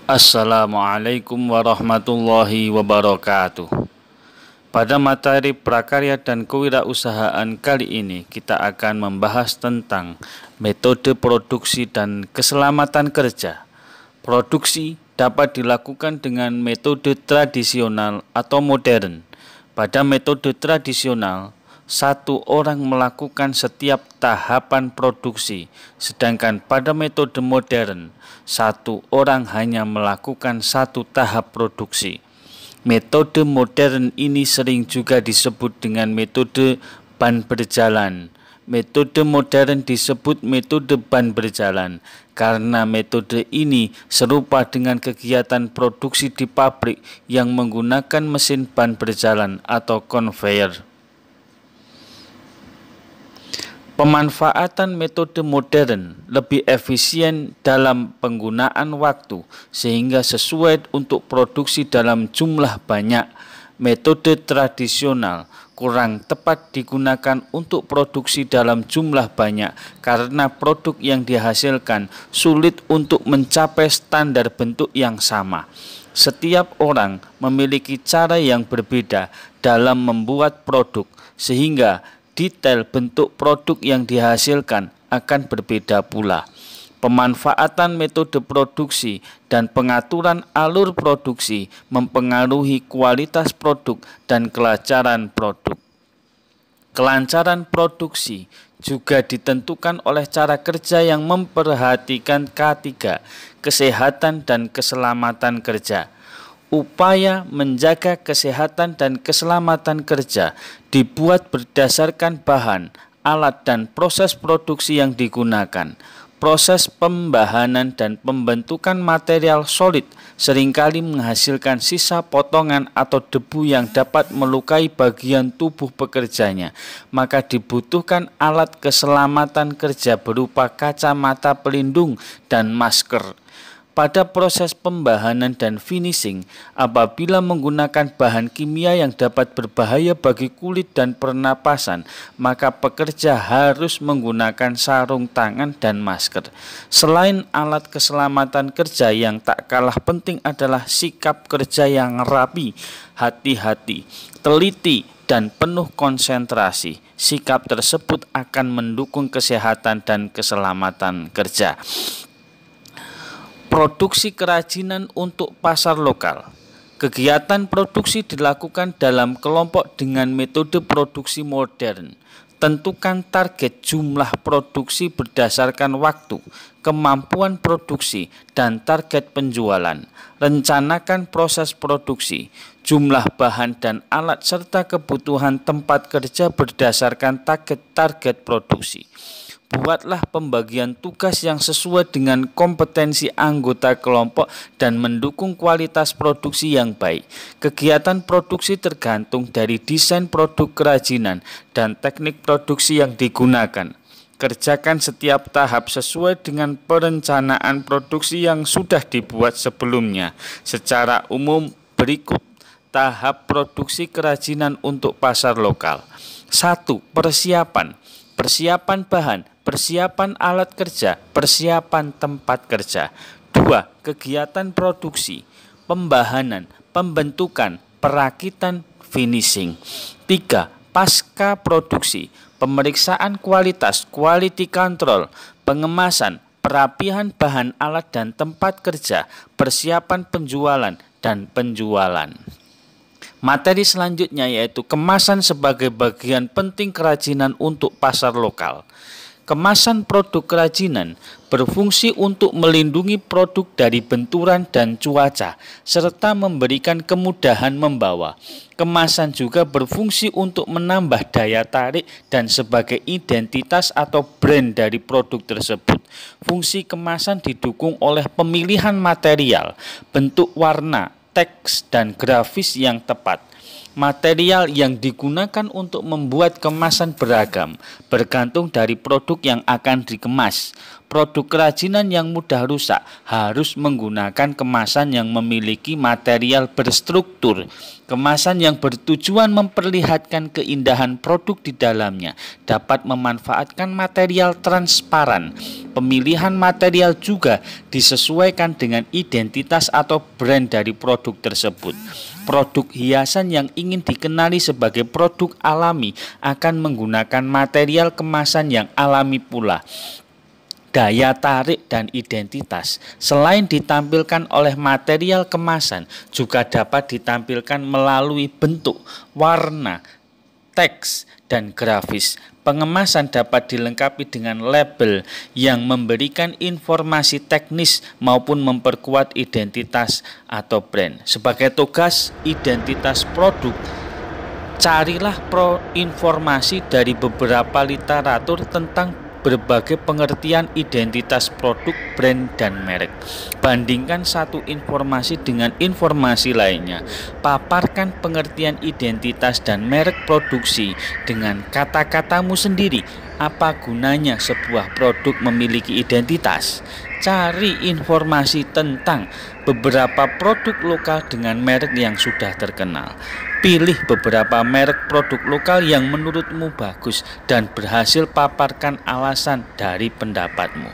Assalamualaikum warahmatullahi wabarakatuh. Pada materi prakarya dan kewirausahaan kali ini kita akan membahas tentang metode produksi dan keselamatan kerja. Produksi dapat dilakukan dengan metode tradisional atau modern. Pada metode tradisional, satu orang melakukan setiap tahapan produksi, sedangkan pada metode modern, satu orang hanya melakukan satu tahap produksi. Metode modern ini sering juga disebut dengan metode ban berjalan. Metode modern disebut metode ban berjalan karena metode ini serupa dengan kegiatan produksi di pabrik yang menggunakan mesin ban berjalan atau conveyor. Pemanfaatan metode modern lebih efisien dalam penggunaan waktu sehingga sesuai untuk produksi dalam jumlah banyak. Metode tradisional kurang tepat digunakan untuk produksi dalam jumlah banyak karena produk yang dihasilkan sulit untuk mencapai standar bentuk yang sama. Setiap orang memiliki cara yang berbeda dalam membuat produk sehingga detail bentuk produk yang dihasilkan akan berbeda pula. Pemanfaatan metode produksi dan pengaturan alur produksi mempengaruhi kualitas produk dan kelancaran produk. Kelancaran produksi juga ditentukan oleh cara kerja yang memperhatikan K3, kesehatan dan keselamatan kerja. Upaya menjaga kesehatan dan keselamatan kerja dibuat berdasarkan bahan, alat, dan proses produksi yang digunakan. Proses pembahanan dan pembentukan material solid seringkali menghasilkan sisa potongan atau debu yang dapat melukai bagian tubuh pekerjanya. Maka dibutuhkan alat keselamatan kerja berupa kacamata pelindung dan masker. Pada proses pembahanan dan finishing, apabila menggunakan bahan kimia yang dapat berbahaya bagi kulit dan pernapasan, maka pekerja harus menggunakan sarung tangan dan masker. Selain alat keselamatan kerja yang tak kalah penting adalah sikap kerja yang rapi, hati-hati, teliti, dan penuh konsentrasi. Sikap tersebut akan mendukung kesehatan dan keselamatan kerja. Produksi kerajinan untuk pasar lokal. Kegiatan produksi dilakukan dalam kelompok dengan metode produksi modern. Tentukan target jumlah produksi berdasarkan waktu, kemampuan produksi, dan target penjualan. Rencanakan proses produksi, jumlah bahan dan alat serta kebutuhan tempat kerja berdasarkan target produksi. Buatlah pembagian tugas yang sesuai dengan kompetensi anggota kelompok dan mendukung kualitas produksi yang baik. Kegiatan produksi tergantung dari desain produk kerajinan dan teknik produksi yang digunakan. Kerjakan setiap tahap sesuai dengan perencanaan produksi yang sudah dibuat sebelumnya. Secara umum berikut tahap produksi kerajinan untuk pasar lokal. 1. Persiapan. Persiapan bahan, persiapan alat kerja, persiapan tempat kerja. 2. Kegiatan produksi, pembahanan, pembentukan, perakitan, finishing. 3. Pasca produksi, pemeriksaan kualitas, quality control, pengemasan, perapihan bahan alat dan tempat kerja, persiapan penjualan, dan penjualan. Materi selanjutnya yaitu kemasan sebagai bagian penting kerajinan untuk pasar lokal. Kemasan produk kerajinan berfungsi untuk melindungi produk dari benturan dan cuaca, serta memberikan kemudahan membawa. Kemasan juga berfungsi untuk menambah daya tarik dan sebagai identitas atau brand dari produk tersebut. Fungsi kemasan didukung oleh pemilihan material, bentuk warna, teks, dan grafis yang tepat. Material yang digunakan untuk membuat kemasan beragam, bergantung dari produk yang akan dikemas. Produk kerajinan yang mudah rusak harus menggunakan kemasan yang memiliki material berstruktur. Kemasan yang bertujuan memperlihatkan keindahan produk di dalamnya dapat memanfaatkan material transparan. Pemilihan material juga disesuaikan dengan identitas atau brand dari produk tersebut. Produk hiasan yang ingin dikenali sebagai produk alami akan menggunakan material kemasan yang alami pula. Daya tarik dan identitas selain ditampilkan oleh material kemasan juga dapat ditampilkan melalui bentuk, warna, teks, dan grafis. Pengemasan dapat dilengkapi dengan label yang memberikan informasi teknis maupun memperkuat identitas atau brand. Sebagai tugas identitas produk, carilah informasi dari beberapa literatur tentang berbagai pengertian identitas produk, brand, dan merek. Bandingkan satu informasi dengan informasi lainnya. Paparkan pengertian identitas dan merek produksi dengan kata-katamu sendiri. Apa gunanya sebuah produk memiliki identitas? Cari informasi tentang beberapa produk lokal dengan merek yang sudah terkenal. Pilih beberapa merek produk lokal yang menurutmu bagus dan berhasil paparkan alasan dari pendapatmu.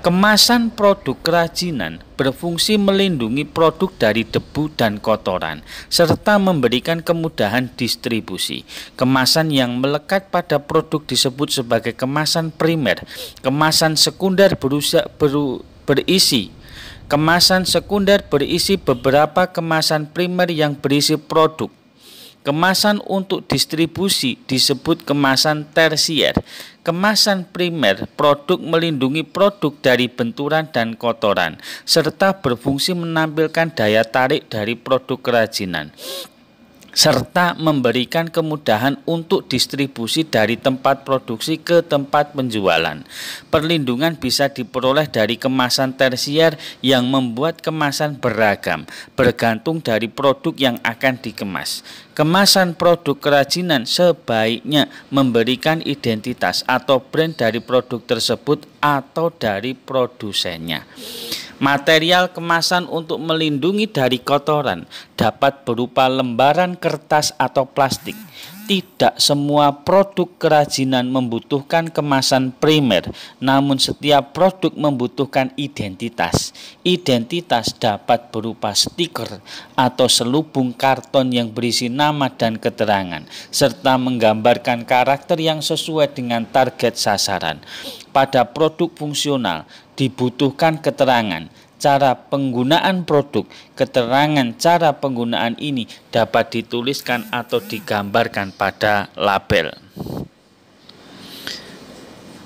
Kemasan produk kerajinan berfungsi melindungi produk dari debu dan kotoran, serta memberikan kemudahan distribusi. Kemasan yang melekat pada produk disebut sebagai kemasan primer. Kemasan sekunder berisi beberapa kemasan primer yang berisi produk. Kemasan untuk distribusi disebut kemasan tersier. Kemasan primer produk melindungi produk dari benturan dan kotoran, serta berfungsi menampilkan daya tarik dari produk kerajinan, serta memberikan kemudahan untuk distribusi dari tempat produksi ke tempat penjualan. Perlindungan bisa diperoleh dari kemasan tersier yang membuat kemasan beragam, bergantung dari produk yang akan dikemas. Kemasan produk kerajinan sebaiknya memberikan identitas atau brand dari produk tersebut atau dari produsennya. Material kemasan untuk melindungi dari kotoran dapat berupa lembaran kertas atau plastik. Tidak semua produk kerajinan membutuhkan kemasan primer, namun setiap produk membutuhkan identitas. Identitas dapat berupa stiker atau selubung karton yang berisi nama dan keterangan, serta menggambarkan karakter yang sesuai dengan target sasaran. Pada produk fungsional dibutuhkan keterangan cara penggunaan produk. Keterangan cara penggunaan ini dapat dituliskan atau digambarkan pada label.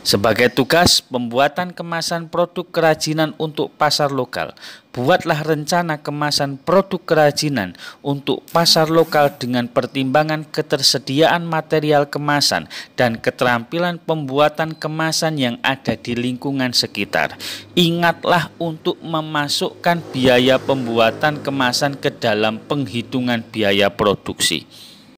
Sebagai tugas pembuatan kemasan produk kerajinan untuk pasar lokal, buatlah rencana kemasan produk kerajinan untuk pasar lokal dengan pertimbangan ketersediaan material kemasan dan keterampilan pembuatan kemasan yang ada di lingkungan sekitar. Ingatlah untuk memasukkan biaya pembuatan kemasan ke dalam penghitungan biaya produksi.